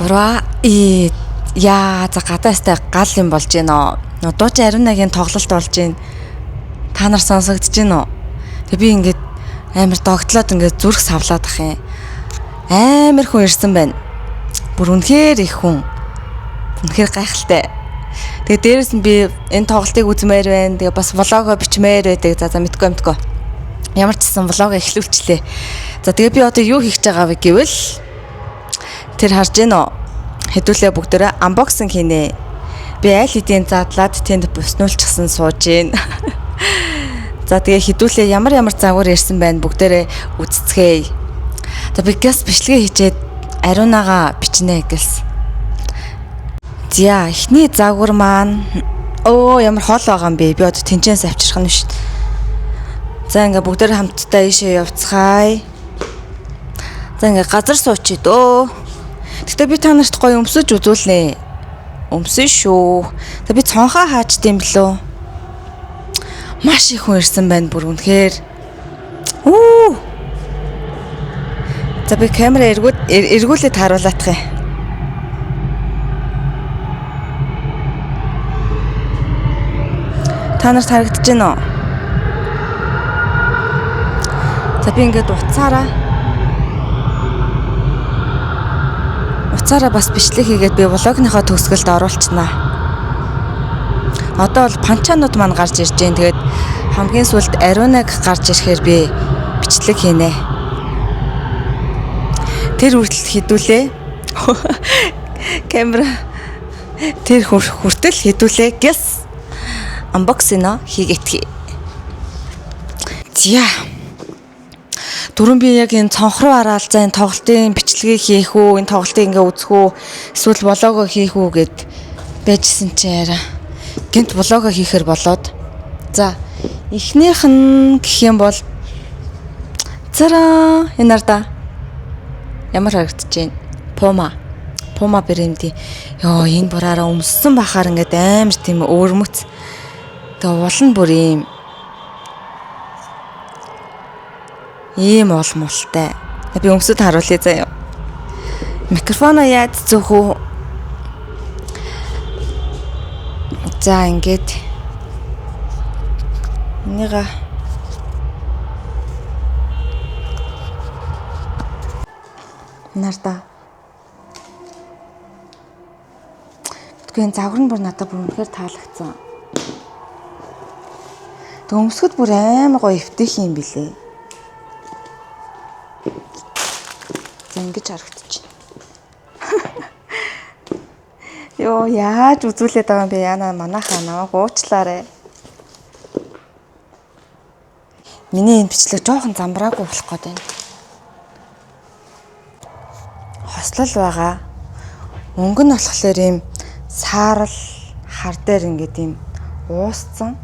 Гурваа яа за гадаастай гал юм болж гинэ. Дуучин Ариунагийн тоглолт болж гин. Та нар сонсогдож гинэ үү? Тэг би ингээд амар догтлоод ингээд зүрх савлаад ах юм. Амар хүн ирсэн байна. Бүр үнэхээр их хүн. Үнэхээр гайхалтай. Тэгээ дээрэс нь би энэ тоглолтыг үзмээр байна. Тэгээ бас влогоо бичмээр байдаг. За мэдгүй. Ямар ч гэсэн влогоо эхлүүлчлээ. За тэгээ би одоо юу хийж байгаа вэ гэвэл тэр харж гин үү? Хэдүүлээ бүгдээрээ unboxing хийнэ. Би аль хэдийн задлаад тэнд буснуулчихсан сууж гин. За тэгээ хэдүүлээ ямар загвар ирсэн байна бүгдээрээ үзцгээе. За би гэс бичлэгээ хийчээд Ариунаагаа бичнэ гэлс. За эхний загвар маань ямар хоол байгаа юм бэ? Би одоо тэнцэнс авчрах нь шүү дээ. За ингээ бүгдээрээ хамтдаа ийшээ явцгаая. За ингээ газар суучид өө. Гэтэ би та нарт гоё өмсөж үзүүлнэ. Өмсөн шүү. За би цонхоо хаачд юм блөө. Маш их хүн ирсэн байна бүр үнэхээр. За би камера эргүүлээд харуулах юм. Та нарт харагдаж байна уу? За би ингээд уцаараа бас бичлэг хийгээд би влогныхоо төгсгөлд оруулчихнаа. Одоо бол панчаанууд маань гарч ирж байна. Тэгээд хамгийн сүүлд Ариунаг гарч ирэхээр би бичлэг хийнэ. Тэр хүртэл хідүүлээ. Камера тэр хүртэл хідүүлээ. Гэс unboxing хийгээдхий. За дөрөв би яг энэ цонх руу араал за энэ тоглолтын бичлэгийг хийх үү, энэ тоглолтыг ингээ үзэх үү, эсвэл влогоо хийх үү гэд байжсэн чи яра. Гэнт влогоо хийхэр болоод. За эхнийх нь гэх юм бол цараа энэ нарда ямар харагдаж байна? Puma брэндийн. Йоо энэ бураараа өмссөн бахаар ингээд амар тийм өөрмөц. Тэгээ уул нь бүр ийм олмолтой. Би өмсөд харуулъя заяа. Микрофоно яаж зөөх үү? За ингээд нэга нарда. Тэгэхээр загвар нь бүр надад бүр үнэхээр таалагдсан. Тэг өмсгөд бүр амар гоё эвтэх юм билээ. За ингэж харагдаж байна. Йоо яаж үзүүлээд байгаа юм бэ? Яна манайхаа намайг уучлаарай. Миний энэ бичлэг жоохон замбраагүй болох гээд байна. Хослол байгаа. Өнгө нь болохоор ийм саарал хар дээр ингээд ийм уусцсан.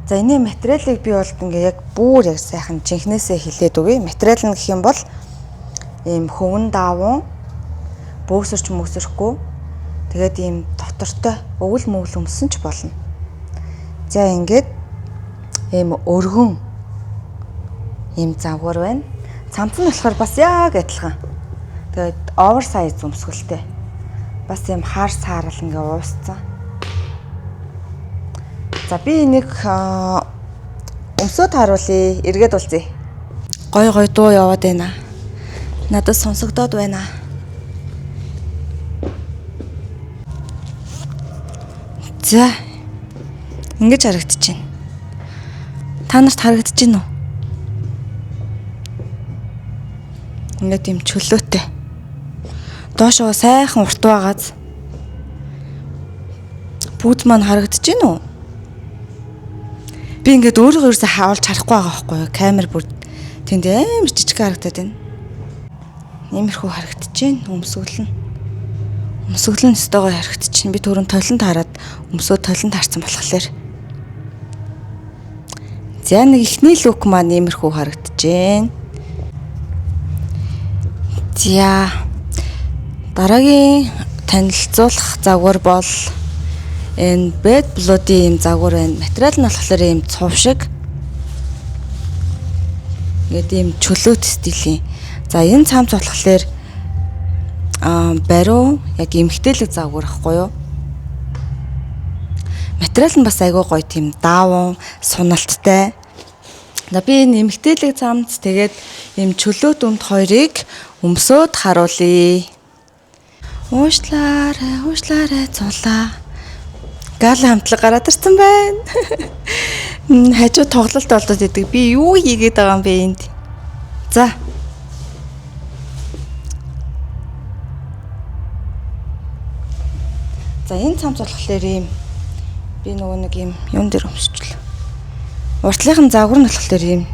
За энэ материалыг би бол ингээ яг бүр яг сайхан жинхнээсээ хилээд өгье. Материал нь гэх юм бол ийм хөвөн даван бөөсөрч мөсөрхгүй. Тэгээд ийм дотортой өвөл мөвөл өмсөн ч болно. За ингээд ийм өргөн ийм загвар байна. Цамц нь болохоор бас яг адилхан. Тэгээд оверсайз өмсгөлтэй. Бас ийм хар саарал ингээ уусцсан. За би нэг өмсөд харуулъя. Эргээд уулзъя. Гой дуу яваад байна. Надад сонсогдоод байна. За ингэж харагдаж байна. Та нарт харагдаж байна уу? Ингээд юм чөлөөтэй. Доошоо сайхан урт байгааз. Бүгд маань харагдаж байна уу? Би ингээд өөрийгөө ерөөсө харуулж харахгүй байгаа байхгүй юу? Камер бүр тэнд амар жижиг харагдаад байна. Иймэрхүү харагдаж байна. Өмсгөл нь өстөгөө харагдаж байна. Би түрүүн толинд хараад өмсөө толинд харсан болохоор. За нэг ихний лук маань иймэрхүү харагдаж байна. За дараагийн танилцуулах загвар бол энэ Bad Blood-ийн загвар байна. Материал нь болохоор ийм цов шиг. Ингээд ийм чөлөөт стилийн. За энэ цамц болохоор бариу яг эмхтэлэг загвар ахгүй юу? Материал нь бас айгүй гоё тийм дааван, суналттай. За би энэ эмхтэлэг цамц тэгээд ийм чөлөөт өмд хоёрыг өмсөд харуулъя. Уушлаарай цулаа. Гала хамтлаг гараад ирсэн байна. Хажуу тоглолт болдод идэг. Би юу хийгээд байгаа юм бэ энд? За. За энэ цамц болохоор ийм би нөгөө нэг ийм юун дээр өмсчихлээ. Уртлынхын загвар нь болохоор ийм.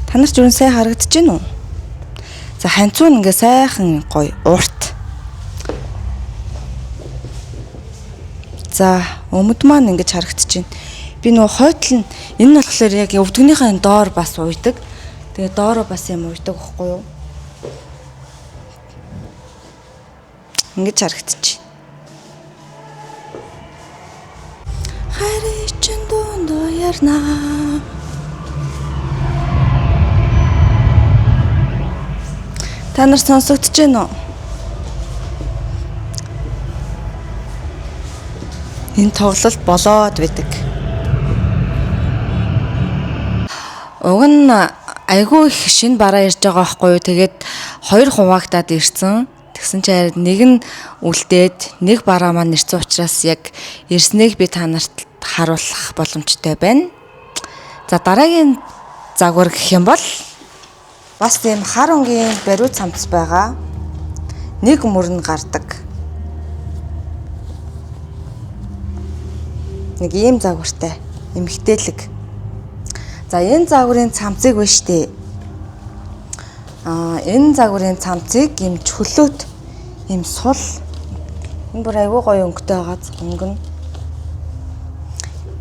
Та нар ч юу сайн харагдаж байна уу? За ханцуу ингээ сайхан гоё урт. За өмд маань ингэж харагдаж байна. Би нөгөө хойтол нь энэ нь болохоор яг өвдгөнийхээ доор бас уйдаг. Тэгээ доороо бас юм уйдаг байхгүй юу? Ингэж харагдаж байна. Харин дундоо ярнаа. Та нар сонсогдож байна уу? Энэ тоглолт болоод байдаг. Уг нь айгүй их шинэ бараа ирж байгаа байхгүй юу? Тэгээд хоёр хуваагдаад ирсэн. Тэгсэн чинь нэг нь үлдээд нэг бараа маань ирсэн учраас яг ирснийг би та нарт харуулах боломжтой байна. За дараагийн загвар гэх юм бол бас тийм хар өнгийн бариу цамц байгаа. Нэг мөрн гардаг. Нэг ийм загвартай эмхтэлэг. За энэ загварын цамцыг байна штэ. Энэ загварын цамцыг ийм чөлөөт ийм сул энэ бүр айгүй гоё өнгөтэй байгаа өнгө нь.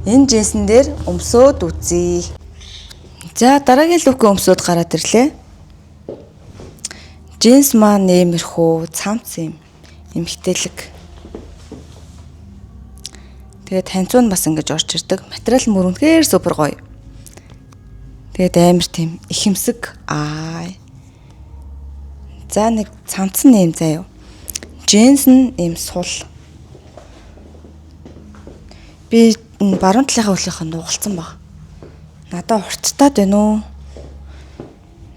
Энэ жинсэн дээр өмсөөд үзье. За дараагийн лүкөө өмсөөд гараад ирлээ. Джинс маань нэмэрхүү цамц юм эмхтэлэг. Тэгээд ханцуу нь бас ингэж орж ирдэг. Материал нь мөрөнхээр супер гоё. Тэгээд амар тийм ихэмсэг За нэг цамц нь юм заяа. Джинс нь ийм сул. Би баруун талынхаа хөлийнхөө нугалсан баг. Надаа урттаад байна уу?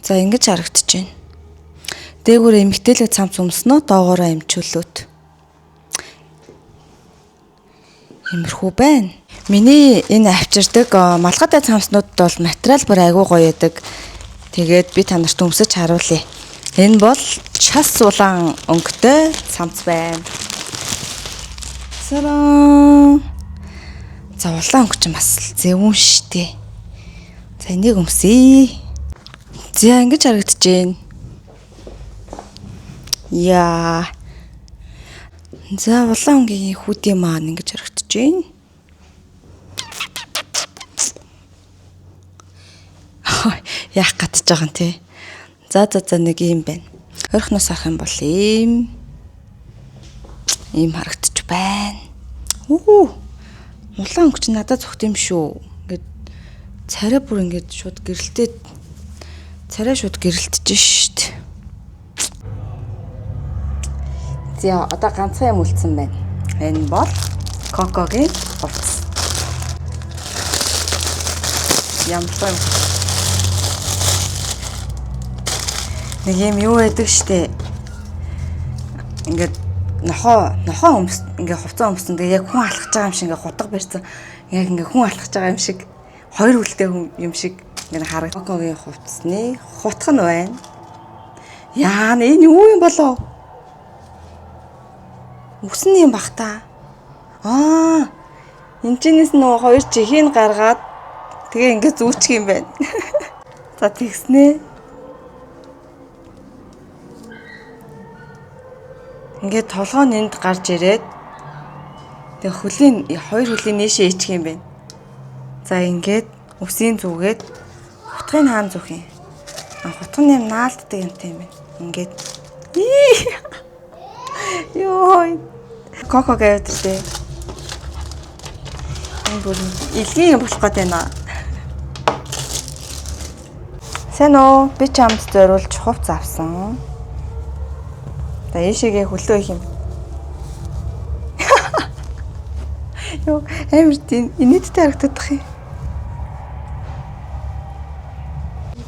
За ингэж харагдаж байна. Дээгүүр эмхтэлэг цамц өмснөө доогоороо эмчүүлээд. Имэрхүү байна. Миний энэ авчирдаг малгайтай цамцнуудад бол материал бүр айгүй гоё байдаг. Тэгээд би та нарт өмсөж харуулъя. Энэ бол час улаан өнгөтэй цамц байна. Сараа. За улаан өнгө чинь бас зэвүүн штэ. За энийг өмсөе. За ингэж харагдаж байна. Яа. За улаан өнгийн хүүдийн маань ингэж харагдаж байна. Яах гатж байгаа юм те. За нэг юм байна. Орхиноос харах юм бол ийм харагдаж байна. Улаан өнгө чинь надад зүгт юм шүү. Ингээд царай бүр ингээд шууд гэрэлтээд царай шууд гэрэлтэж шít. За одоо ганцхан юм үлдсэн байна. Энэ бол Кокогийн хувцас. Ямар нэг юм юу байдаг штэ. Ингээд нохоо ингээд хувцас өмсөн. Тэгээ яг хүн алхаж байгаа юм шиг ингээд хутга барьсан. Яг ингээд хүн алхаж байгаа юм шиг хоёр үлдээ юм шиг ингээд харагд. Кокогийн хувцасны хутга нь байна. Яа энэ юу юм болов? Үсэн юм бах та. Энэ чинээс нөгөө хоёр чихийг гаргаад тэгээ ингээд зүүчих юм байна. За тэгснэ. Ингээд толгой нь энд гарч ирээд тэгээ хоёр хөлийн нээшээ ичих юм байна. За ингээд үсийн зүгээд хутгын хаан зүх юм. Хутгын юм наалддаг юмтай юм байна. Ингээд ёо Коко гэдэг дээ. Энэ бүр илгийн болох гээд байна. Сайн уу? Би ч амд зориулж хувц авсан. За ийшээгээ хөлөө их юм. Йоо, амар тийм инээдтэй харагдах юм.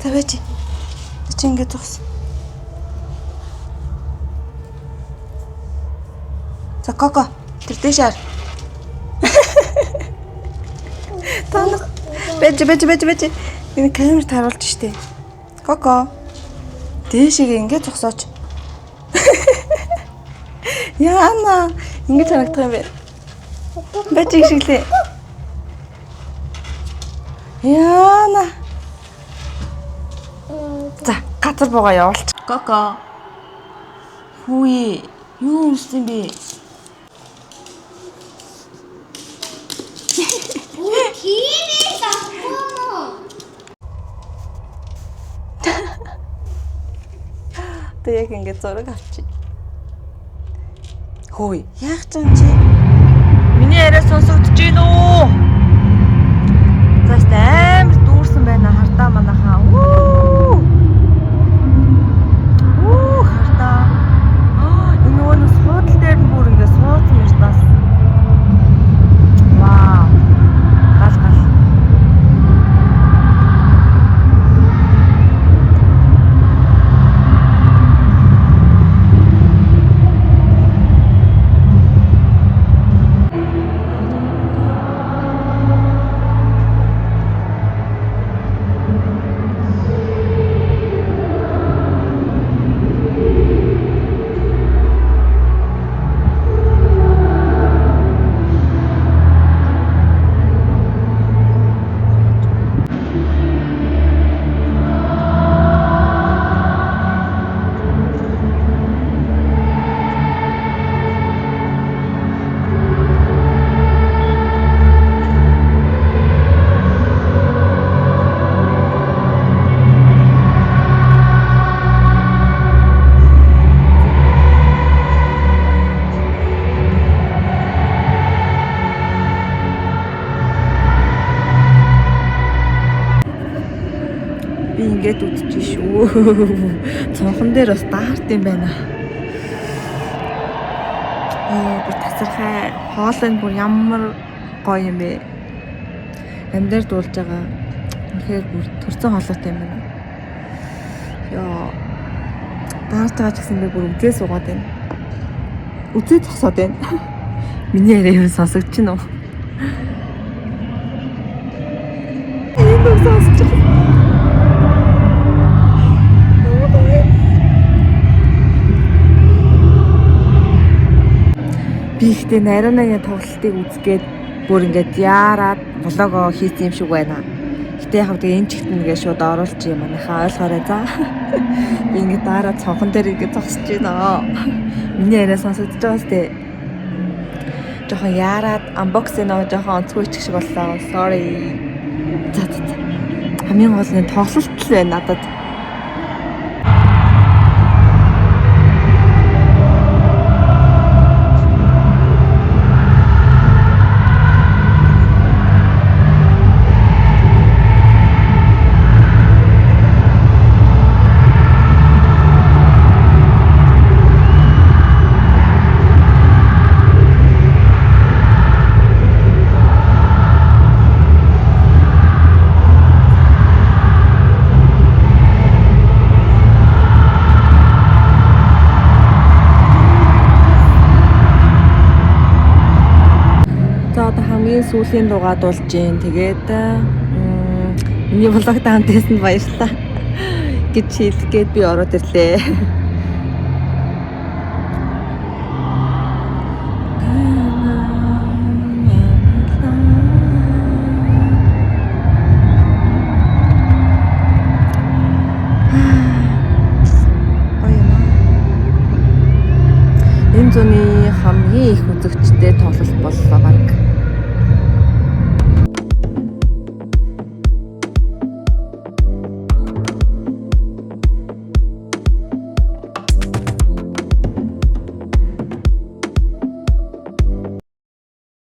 За байж. Чи ингэ зогс. За Коко, тэр дэшаар. Тань. Бэж. Энэ камерт харуулж штэ. Коко. Дэшийг ингэ зогсооч. Яана, ингэ харагдах юм бэ? Бэж шиглээ. Яана. За, газар буугаа явуулч. Коко. Хүй, юу юмсан бэ? Тэ яг ингэ зураг авчи. Хөөе, яах ч юм чи? Миний яриа сонсогдож гин үү? Зааст амар дүүрсэн байна хартаа манайхаа. Хартаа. Энэ нөгөө суудал дээр нь бүр ингэ суудсан юм тас. Вау. Гал. Би ингээд үдчих шүү. Цонхон дээр бас даарт юм байна. Бүр тасархай. Хоолой бүр ямар гоё юм бэ. Амьдаар дуулж байгаа. Тэгэхээр бүр төрсөн хоолойтой юм байна. Яа. Даарт байгаа ч гэсэн би бүр үзээ суугаад байна. Үзээ зогсоод байна. Миний яриа юу сонсогдож байна уу? Энэ сонсож байна. Би ихтэй Наринагийн тоглолтыг үзгээд бүр ингээд яарад блогоо хийсэн юм шиг байна. Гэтэ яг тэгээ энэ чигт нэгээ шууд оруулж юм манайхаа ойлгоорой за. Би ингээд дараа цонхон дээр ингээд зогсож байна. Миний яриа сонсогдож байгаа сте. Жохон яарад unbox нөө жохон онцгүй ч шиг боллоо. Sorry. За. Хамгийн гол нь тоглолт л байна надад. Хамгийн сүүлийн дугаар дуулж гин. Тэгээд миний влогт хамтээсэнд баярлалаа гэж хэлгээд би ороод ирлээ. Энэ зуны хамгийн их үзэгчтэй тоглолт боллоо баг.